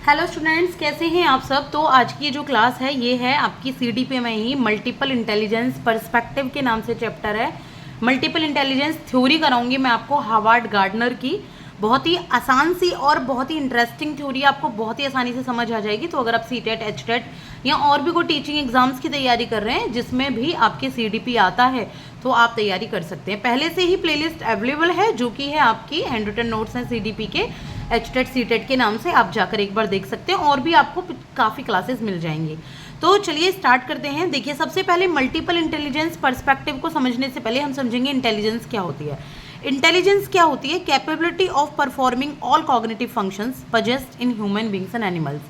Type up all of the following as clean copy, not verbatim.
Hello students, कैसे हैं आप सब। तो आज की जो क्लास है ये है आपकी सीडीपी में ही मल्टीपल इंटेलिजेंस पर्सपेक्टिव के नाम से चैप्टर है। मल्टीपल इंटेलिजेंस थ्योरी कराऊंगी मैं आपको हार्वर्ड गार्डनर की। बहुत ही आसान सी और बहुत ही इंटरेस्टिंग थ्योरी, आपको बहुत ही आसानी से समझ आ जाएगी। तो अगर आप सीटेट, एचटेट या और भी कोई टीचिंग एग्जाम्स की तैयारी कर रहे हैं जिसमें भी आपके सीडीपी आता है तो आप तैयारी कर सकते हैं। पहले से ही प्लेलिस्ट अवेलेबल है जो कि है आपकी हैंड रिटन नोट्स हैं सीडीपी के, एचटेट सीटेट के नाम से आप जाकर एक बार देख सकते हैं और भी आपको काफ़ी क्लासेस मिल जाएंगी। तो चलिए स्टार्ट करते हैं। देखिए, सबसे पहले मल्टीपल इंटेलिजेंस पर्सपेक्टिव को समझने से पहले हम समझेंगे इंटेलिजेंस क्या होती है। इंटेलिजेंस क्या होती है? Capability of performing all cognitive functions possessed in human beings and animals.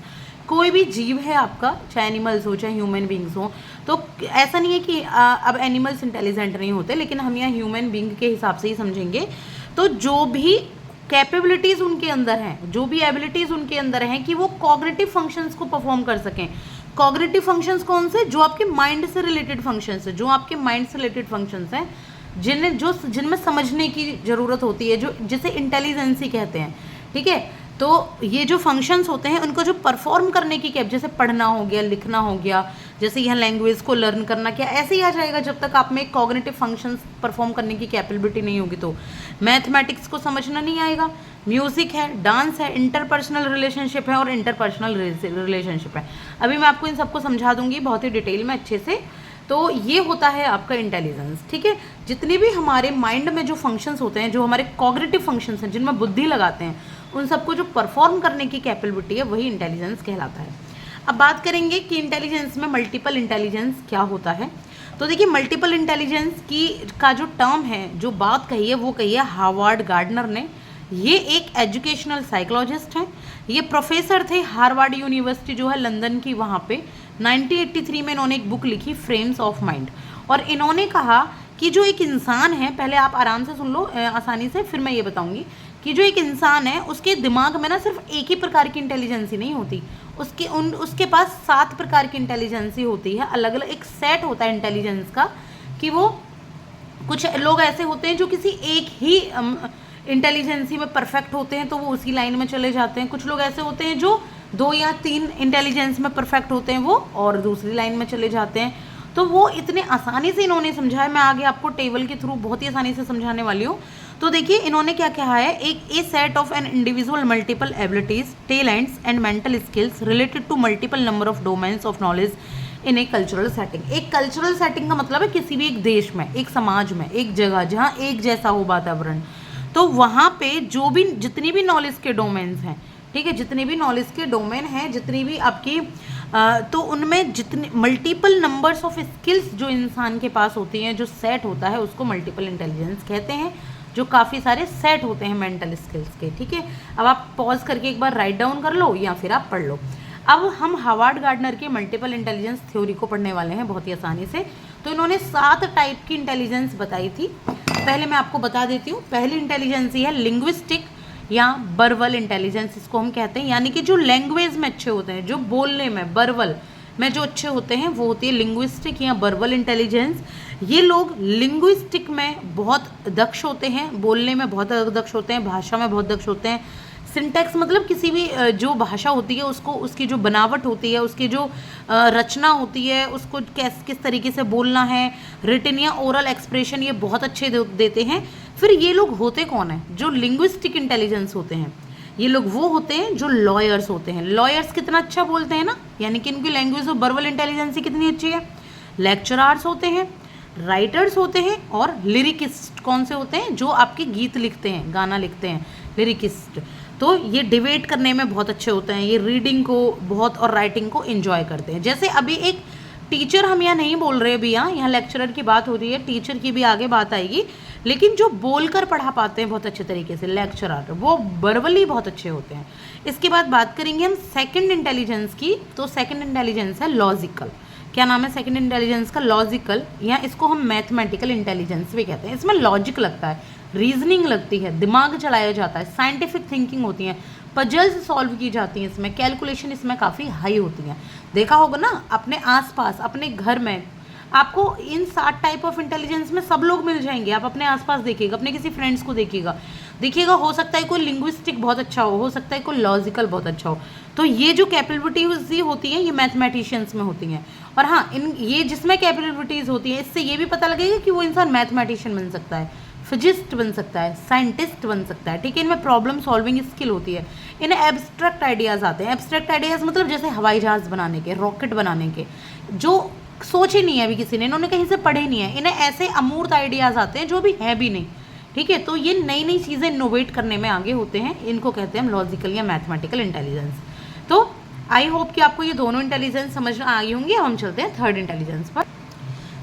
कोई भी जीव है आपका, चाहे एनिमल्स हो चाहे ह्यूमन बींग्स हो, तो ऐसा नहीं है कि अब एनिमल्स इंटेलिजेंट नहीं होते, लेकिन हम यहाँ ह्यूमन बींग के हिसाब से ही समझेंगे। तो जो भी कैपेबिलिटीज़ उनके अंदर हैं, जो भी एबिलिटीज़ उनके अंदर हैं कि वो कॉग्निटिव फंक्शंस को परफॉर्म कर सकें। कॉग्निटिव फंक्शंस कौन से? जो आपके माइंड से रिलेटेड फंक्शंस हैं, जो आपके माइंड से रिलेटेड फंक्शंस हैं जिनमें समझने की ज़रूरत होती है, जो जिसे इंटेलिजेंसी कहते हैं। ठीक है, तो ये जो फंक्शंस होते हैं उनको जो परफॉर्म करने की कैप, जैसे पढ़ना हो गया, लिखना हो गया, जैसे यहाँ लैंग्वेज को लर्न करना, क्या ऐसे ही आ जाएगा जब तक आप में कॉग्निटिव फंक्शंस परफॉर्म करने की कैपेबिलिटी नहीं होगी। तो मैथमेटिक्स को समझना नहीं आएगा। म्यूज़िक है, डांस है, इंटरपर्सनल रिलेशनशिप है और इंटरपर्सनल रिलेशनशिप है। अभी मैं आपको इन सबको समझा दूंगी बहुत ही डिटेल में अच्छे से। तो ये होता है आपका इंटेलिजेंस। ठीक है, जितने भी हमारे माइंड में जो फंक्शंस होते हैं, जो हमारे कॉग्निटिव फंक्शंस हैं, जिनमें बुद्धि लगाते हैं, उन सबको जो परफॉर्म करने की कैपेबिलिटी है वही इंटेलिजेंस कहलाता है। अब बात करेंगे कि इंटेलिजेंस में मल्टीपल इंटेलिजेंस क्या होता है। तो देखिए, मल्टीपल इंटेलिजेंस की का जो टर्म है, जो बात कही है, वो कही है हार्वर्ड गार्डनर ने। ये एक एजुकेशनल साइकोलॉजिस्ट हैं। ये प्रोफेसर थे हार्वर्ड यूनिवर्सिटी जो है लंदन की, वहाँ पे 1983 में इन्होंने एक बुक लिखी फ्रेम्स ऑफ माइंड। और इन्होंने कहा कि जो एक इंसान है, पहले आप आराम से सुन लो आसानी से, फिर मैं ये बताऊंगी कि जो एक इंसान है उसके दिमाग में ना सिर्फ एक ही प्रकार की इंटेलिजेंसी नहीं होती, उसके पास 7 प्रकार की इंटेलिजेंसी होती है। अलग अलग एक सेट होता है इंटेलिजेंस का, कि वो कुछ लोग ऐसे होते हैं जो किसी एक ही इंटेलिजेंसी में परफेक्ट होते हैं तो वो उसी लाइन में चले जाते हैं। कुछ लोग ऐसे होते हैं जो 2 या 3 इंटेलिजेंस में परफेक्ट होते हैं, वो और दूसरी लाइन में चले जाते हैं। तो वो इतने आसानी से इन्होंने समझाया, मैं आगे आपको टेबल के थ्रू बहुत ही आसानी से समझाने वाली हूँ। तो देखिए, इन्होंने क्या कहा है, एक a set of an individual multiple abilities, talents and mental skills related to multiple number of domains of knowledge in a cultural setting. एक कल्चरल सेटिंग का मतलब है किसी भी एक देश में, एक समाज में, एक जगह जहाँ एक जैसा हो वातावरण, तो वहाँ पे जो भी जितनी भी नॉलेज के डोमेन्स हैं, ठीक है, जितने भी नॉलेज के डोमेन हैं, जितनी भी आपकी तो उनमें जितने मल्टीपल नंबर्स ऑफ स्किल्स जो इंसान के पास होती हैं, जो सेट होता है, उसको मल्टीपल इंटेलिजेंस कहते हैं। जो काफ़ी सारे सेट होते हैं मेंटल स्किल्स के। ठीक है, अब आप पॉज करके एक बार राइट डाउन कर लो या फिर आप पढ़ लो। अब हम हार्वर्ड गार्डनर के मल्टीपल इंटेलिजेंस थ्योरी को पढ़ने वाले हैं बहुत ही आसानी से। तो इन्होंने 7 टाइप की इंटेलिजेंस बताई थी। पहले मैं आपको बता देती हूँ। पहली इंटेलिजेंस है लिंग्विस्टिक या बर्बल इंटेलिजेंस, इसको हम कहते हैं, यानी कि जो लैंग्वेज में अच्छे होते हैं, जो बोलने में, बर्बल में जो अच्छे होते हैं, वो होती है लिंग्विस्टिक या बर्बल इंटेलिजेंस। ये लोग लिंग्विस्टिक में बहुत दक्ष होते हैं, बोलने में बहुत दक्ष होते हैं, भाषा में बहुत दक्ष होते हैं। सिंटैक्स मतलब किसी भी जो भाषा होती है उसको, उसकी जो बनावट होती है, उसकी जो रचना होती है, उसको किस तरीके से बोलना है, रिटन या ओरल एक्सप्रेशन, ये बहुत अच्छे देते हैं। फिर ये लोग होते कौन हैं? जो लिंग्विस्टिक इंटेलिजेंस होते हैं, ये लोग वो होते हैं जो लॉयर्स होते हैं। लॉयर्स कितना अच्छा बोलते हैं ना, यानी कि इनकी लैंग्वेज और वर्बल इंटेलिजेंसी कितनी अच्छी है। लेक्चरार्स होते हैं, राइटर्स होते हैं, और लिरिकिस्ट कौन से होते हैं? जो आपके गीत लिखते हैं, गाना लिखते हैं, लिरिकिस्ट। तो ये डिबेट करने में बहुत अच्छे होते हैं, ये रीडिंग को बहुत और राइटिंग को एंजॉय करते हैं। जैसे अभी एक टीचर, हम यहाँ नहीं बोल रहे अभी, यहाँ लेक्चरर की बात हो रही है, टीचर की भी आगे बात आएगी, लेकिन जो बोलकर पढ़ा पाते हैं बहुत अच्छे तरीके से लेक्चरर, वो वर्बली बहुत अच्छे होते हैं। इसके बाद बात करेंगे हम सेकंड इंटेलिजेंस की। तो सेकंड इंटेलिजेंस है लॉजिकल। क्या नाम है सेकंड इंटेलिजेंस का? लॉजिकल, या इसको हम मैथमेटिकल इंटेलिजेंस भी कहते हैं। इसमें लॉजिक लगता है, रीजनिंग लगती है, दिमाग चलाया जाता है, साइंटिफिक थिंकिंग होती है, पजल्स सॉल्व की जाती हैं, इसमें कैलकुलेशन इसमें काफ़ी हाई होती हैं। देखा होगा ना अपने आसपास, अपने घर में, आपको इन 7 टाइप ऑफ इंटेलिजेंस में सब लोग मिल जाएंगे। आप अपने आसपास देखिएगा, अपने किसी फ्रेंड्स को देखिएगा, देखिएगा, हो सकता है कोई लिंग्विस्टिक बहुत अच्छा हो सकता है कोई लॉजिकल बहुत अच्छा हो। तो ये जो कैपेबिलिटीज होती हैं ये मैथमेटिशियंस में होती हैं। और हाँ, इन ये जिसमें कैपेबिलिटीज़ होती हैं इससे ये भी पता लगेगा कि वो इंसान मैथमेटिशियन बन सकता है, फिजिस्ट बन सकता है, साइंटिस्ट बन सकता है। ठीक है, इनमें प्रॉब्लम सॉल्विंग स्किल होती है। इन्हें एब्स्ट्रैक्ट आइडियाज़ आते हैं। एब्स्ट्रैक्ट आइडियाज़ मतलब जैसे हवाई जहाज़ बनाने के, रॉकेट बनाने के, जो सोचे नहीं है अभी किसी ने, इन्होंने कहीं से पढ़े नहीं है, इन्हें ऐसे अमूर्त आइडियाज़ आते हैं जो भी है भी नहीं। ठीक है, तो ये नई नई चीज़ें इनोवेट करने में आगे होते हैं। इनको कहते हैं हम लॉजिकल या मैथमेटिकल इंटेलिजेंस। तो आई होप कि आपको ये दोनों इंटेलिजेंस समझ आ गई होंगी। हम चलते हैं थर्ड इंटेलिजेंस पर।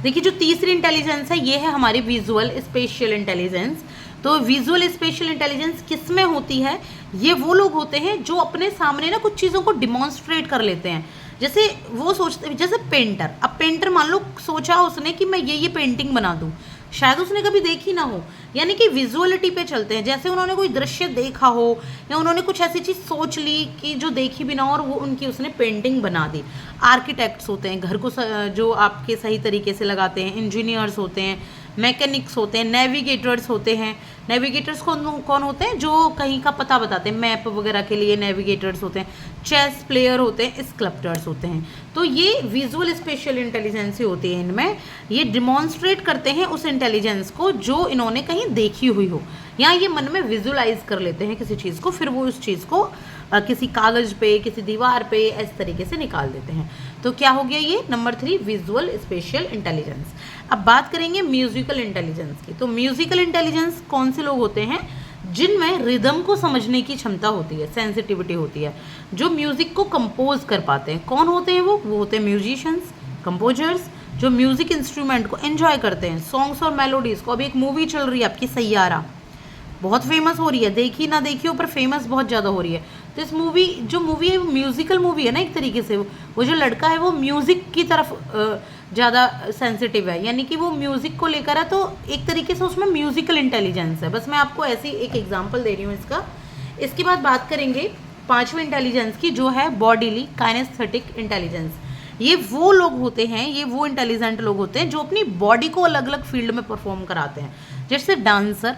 देखिए, जो तीसरी इंटेलिजेंस है ये है हमारी विजुअल स्पेशियल इंटेलिजेंस। तो विजुअल स्पेशियल इंटेलिजेंस किस में होती है? ये वो लोग होते हैं जो अपने सामने ना कुछ चीज़ों को डिमॉन्स्ट्रेट कर लेते हैं। जैसे वो सोचते, जैसे पेंटर, अब पेंटर मान लो सोचा उसने कि मैं ये पेंटिंग बना दूं, शायद उसने कभी देखी ना हो, यानी कि विजुअलिटी पे चलते हैं। जैसे उन्होंने कोई दृश्य देखा हो या उन्होंने कुछ ऐसी चीज़ सोच ली कि जो देखी भी ना हो और वो उनकी उसने पेंटिंग बना दी। आर्किटेक्ट्स होते हैं, घर को जो आपके सही तरीके से लगाते हैं। इंजीनियर्स होते हैं, मैकेनिक्स होते हैं, नेविगेटर्स होते हैं। नेविगेटर्स कौन होते हैं? जो कहीं का पता बताते हैं, मैप वगैरह के लिए नेविगेटर्स होते हैं। चेस प्लेयर होते हैं, स्कल्प्टर्स होते हैं। तो ये विजुअल स्पेशल इंटेलिजेंस ही होती है। इनमें ये डिमॉन्स्ट्रेट करते हैं उस इंटेलिजेंस को जो इन्होंने कहीं देखी हुई हो, या ये मन में विजुअलाइज कर लेते हैं किसी चीज़ को, फिर वो उस चीज़ को किसी कागज़ पे, किसी दीवार पे इस तरीके से निकाल देते हैं। तो क्या हो गया ये नंबर 3, विजुअल स्पेशियल इंटेलिजेंस। अब बात करेंगे म्यूजिकल इंटेलिजेंस की। तो म्यूजिकल इंटेलिजेंस कौन से लोग होते हैं? जिनमें रिदम को समझने की क्षमता होती है, सेंसिटिविटी होती है, जो म्यूजिक को कंपोज कर पाते हैं। कौन होते हैं वो होते हैं म्यूजिशियंस, कंपोजर्स, जो म्यूजिक इंस्ट्रूमेंट को एंजॉय करते हैं, सॉन्ग्स और मेलोडीज़ को। अभी एक मूवी चल रही है आपकी सैयारा, बहुत फेमस हो रही है, देखी ना देखी हो पर फेमस बहुत ज़्यादा हो रही है। तो इस मूवी है वो म्यूजिकल मूवी है ना, एक तरीके से वो जो लड़का है वो म्यूज़िक की तरफ ज़्यादा सेंसिटिव है, यानी कि वो म्यूज़िक को लेकर है। तो एक तरीके से उसमें म्यूजिकल इंटेलिजेंस है। बस मैं आपको ऐसी एक एग्जांपल दे रही हूँ इसका। इसके बाद बात करेंगे पांचवें इंटेलिजेंस की, जो है बॉडीली काइनेस्थेटिक इंटेलिजेंस। ये वो लोग होते हैं, ये वो इंटेलिजेंट लोग होते हैं जो अपनी बॉडी को अलग अलग फील्ड में परफॉर्म कराते हैं। जैसे डांसर,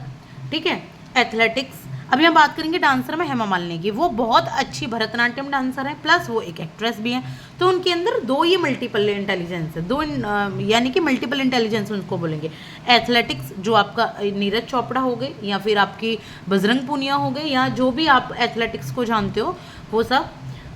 ठीक है, एथलेटिक्स। अभी हम बात करेंगे डांसर में हेमा मालिनी की। वो बहुत अच्छी भरतनाट्यम डांसर है, प्लस वो एक एक्ट्रेस भी है। तो उनके अंदर दो ये मल्टीपल इंटेलिजेंस है, यानी कि मल्टीपल इंटेलिजेंस उनको बोलेंगे। एथलेटिक्स जो आपका नीरज चोपड़ा हो गए, या फिर आपकी बजरंग पूनिया हो गए, या जो भी आप एथलेटिक्स को जानते हो वो सब।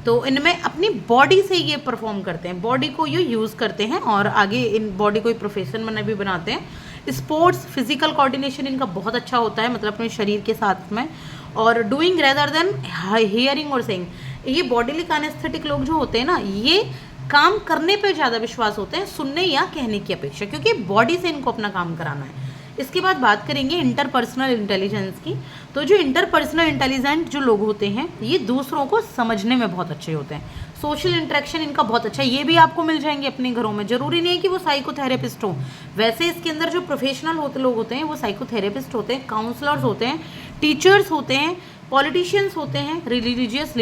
तो इनमें अपनी बॉडी से ये परफॉर्म करते हैं, बॉडी को ये यूज़ करते हैं और आगे इन बॉडी को एक प्रोफेशन में भी बनाते हैं। स्पोर्ट्स, फिजिकल कोऑर्डिनेशन इनका बहुत अच्छा होता है, मतलब अपने शरीर के साथ में। और डूइंग रेदर देन हियरिंग और सेइंग। ये बॉडीली काइनेस्थेटिक लोग जो होते हैं ना, ये काम करने पे ज़्यादा विश्वास होते हैं, सुनने या कहने की अपेक्षा, क्योंकि बॉडी से इनको अपना काम कराना है। इसके बाद बात करेंगे इंटरपर्सनल इंटेलिजेंस की। तो जो इंटरपर्सनल इंटेलिजेंट जो लोग होते हैं ये दूसरों को समझने में बहुत अच्छे होते हैं। सोशल इंटरेक्शन इनका बहुत अच्छा है। ये भी आपको मिल जाएंगे अपने घरों में, जरूरी नहीं है कि वो साइकोथेरेपिस्ट हो। वैसे इसके अंदर जो प्रोफेशनल लोग होते हैं वो साइकोथेरेपिस्ट होते हैं, काउंसलर्स होते हैं, टीचर्स होते हैं, पॉलिटिशियंस होते हैं। रिलीजियस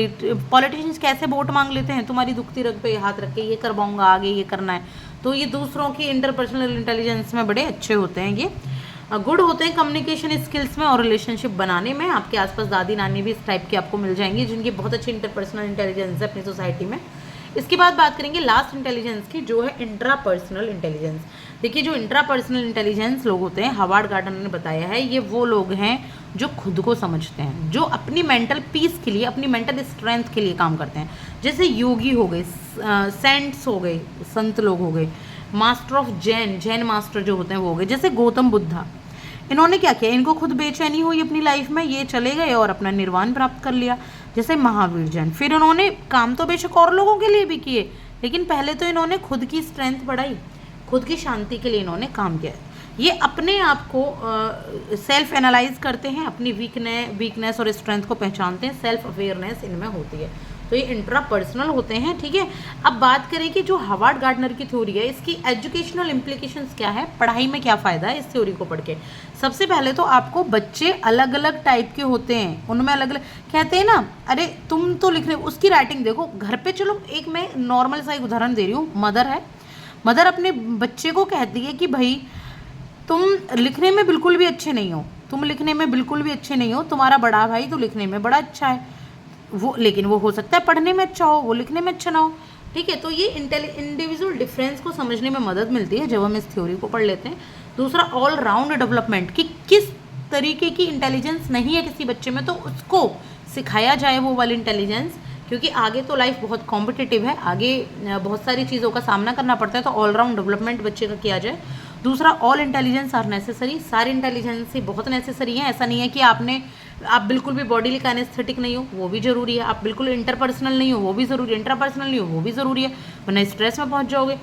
पॉलिटिशियंस कैसे वोट मांग लेते हैं, तुम्हारी दुखती रग पे हाथ रख के ये करवाऊंगा, आगे ये करना है। तो ये दूसरों की इंटरपर्सनल इंटेलिजेंस में बड़े अच्छे होते हैं। ये गुड होते हैं कम्युनिकेशन स्किल्स में और रिलेशनशिप बनाने में। आपके आसपास दादी नानी भी इस टाइप की आपको मिल जाएंगी जिनकी बहुत अच्छी इंटरपर्सनल इंटेलिजेंस है अपनी सोसाइटी में। इसके बाद बात करेंगे लास्ट इंटेलिजेंस की, जो है इंट्रापर्सनल इंटेलिजेंस। देखिए, जो इंट्रापर्सनल इंटेलिजेंस लोग होते हैं, हार्वर्ड गार्डनर ने बताया है, ये वो लोग हैं जो खुद को समझते हैं, जो अपनी मेंटल पीस के लिए, अपनी मेंटल स्ट्रेंथ के लिए काम करते हैं। जैसे योगी हो गए, सेंट्स हो गए, संत लोग हो गए, मास्टर ऑफ जैन मास्टर जो होते हैं वो हो गए। जैसे गौतम बुद्धा, इन्होंने क्या किया, इनको खुद बेचैनी हुई अपनी लाइफ में, ये चले गए और अपना निर्वाण प्राप्त कर लिया। जैसे महावीर जैन, फिर उन्होंने काम तो बेशक और लोगों के लिए भी किए, लेकिन पहले तो इन्होंने खुद की स्ट्रेंथ बढ़ाई, खुद की शांति के लिए इन्होंने काम किया। ये अपने आप को सेल्फ एनालाइज करते हैं, अपनी वीकनेस और स्ट्रेंथ को पहचानते हैं, सेल्फ अवेयरनेस इनमें होती है। तो ये इंट्रापर्सनल होते हैं, ठीक है। अब बात करें कि जो हार्वर्ड गार्डनर की थ्योरी है, इसकी एजुकेशनल इम्प्लीकेशंस क्या है, पढ़ाई में क्या फ़ायदा है इस थ्योरी को पढ़ के। सबसे पहले तो आपको बच्चे अलग अलग टाइप के होते हैं, उनमें अलग अलग, कहते हैं ना, अरे तुम तो लिख रहे हो, उसकी राइटिंग देखो घर पे। चलो एक मैं नॉर्मल सा एक उदाहरण दे रही हूँ। मदर है, मदर अपने बच्चे को कहती है कि भाई तुम लिखने में बिल्कुल भी अच्छे नहीं हो, तुम लिखने में बिल्कुल भी अच्छे नहीं हो, तुम्हारा बड़ा भाई तो लिखने में बड़ा अच्छा है, वो लेकिन वो हो सकता है पढ़ने में अच्छा हो, वो लिखने में अच्छा ना हो। ठीक है, तो ये इंडिविजुअल डिफरेंस को समझने में मदद मिलती है जब हम इस थ्योरी को पढ़ लेते हैं। दूसरा, ऑल राउंड डेवलपमेंट, कि किस तरीके की इंटेलिजेंस नहीं है किसी बच्चे में तो उसको सिखाया जाए वो वाली इंटेलिजेंस, क्योंकि आगे तो लाइफ बहुत कॉम्पिटिटिव है, आगे बहुत सारी चीज़ों का सामना करना पड़ता है, तो ऑल राउंड डेवलपमेंट बच्चे का किया जाए। दूसरा, ऑल इंटेलिजेंस आर नेसेसरी, सारी इंटेलिजेंस ही बहुत नेसेसरी है। ऐसा नहीं है कि आप बिल्कुल भी बॉडी लिखा एस्थेटिक नहीं हो, वो भी ज़रूरी है। आप बिल्कुल इंटरपर्सनल नहीं हो, वो भी ज़रूरी है। इंटरपर्सनल नहीं हो, वो भी ज़रूरी है, वरना स्ट्रेस में पहुंच जाओगे।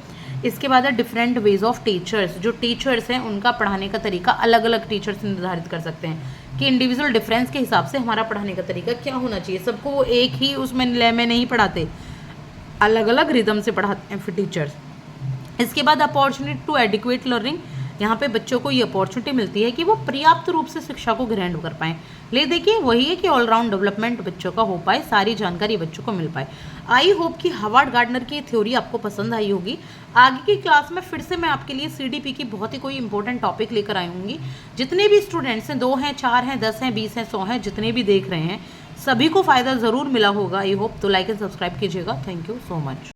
इसके बाद है डिफरेंट वेज ऑफ टीचर्स, जो टीचर्स हैं उनका पढ़ाने का तरीका अलग अलग टीचर्स निर्धारित कर सकते हैं कि इंडिविजुअल डिफरेंस के हिसाब से हमारा पढ़ाने का तरीका क्या होना चाहिए। सबको वो एक ही उसमें लय में नहीं पढ़ाते, अलग अलग रिदम से पढ़ाते हैं फिर टीचर्स। इसके बाद अपॉर्चुनिटी टू एडिक्वेट लर्निंग, यहाँ पे बच्चों को ये अपॉर्चुनिटी मिलती है कि वो पर्याप्त रूप से शिक्षा को ग्रहण कर पाएँ। ले देखिए, वही है कि ऑलराउंड डेवलपमेंट बच्चों का हो पाए, सारी जानकारी बच्चों को मिल पाए। आई होप कि हार्वर्ड गार्डनर की थ्योरी आपको पसंद आई होगी। आगे की क्लास में फिर से मैं आपके लिए CDP की बहुत ही कोई इंपॉर्टेंट टॉपिक लेकर आई होंगी। जितने भी स्टूडेंट्स हैं, 2 हैं, 4 हैं, 10 हैं, 20 हैं, 100 हैं, जितने भी देख रहे हैं सभी को फ़ायदा ज़रूर मिला होगा आई होप। तो लाइक एंड सब्सक्राइब कीजिएगा। Thank you so much.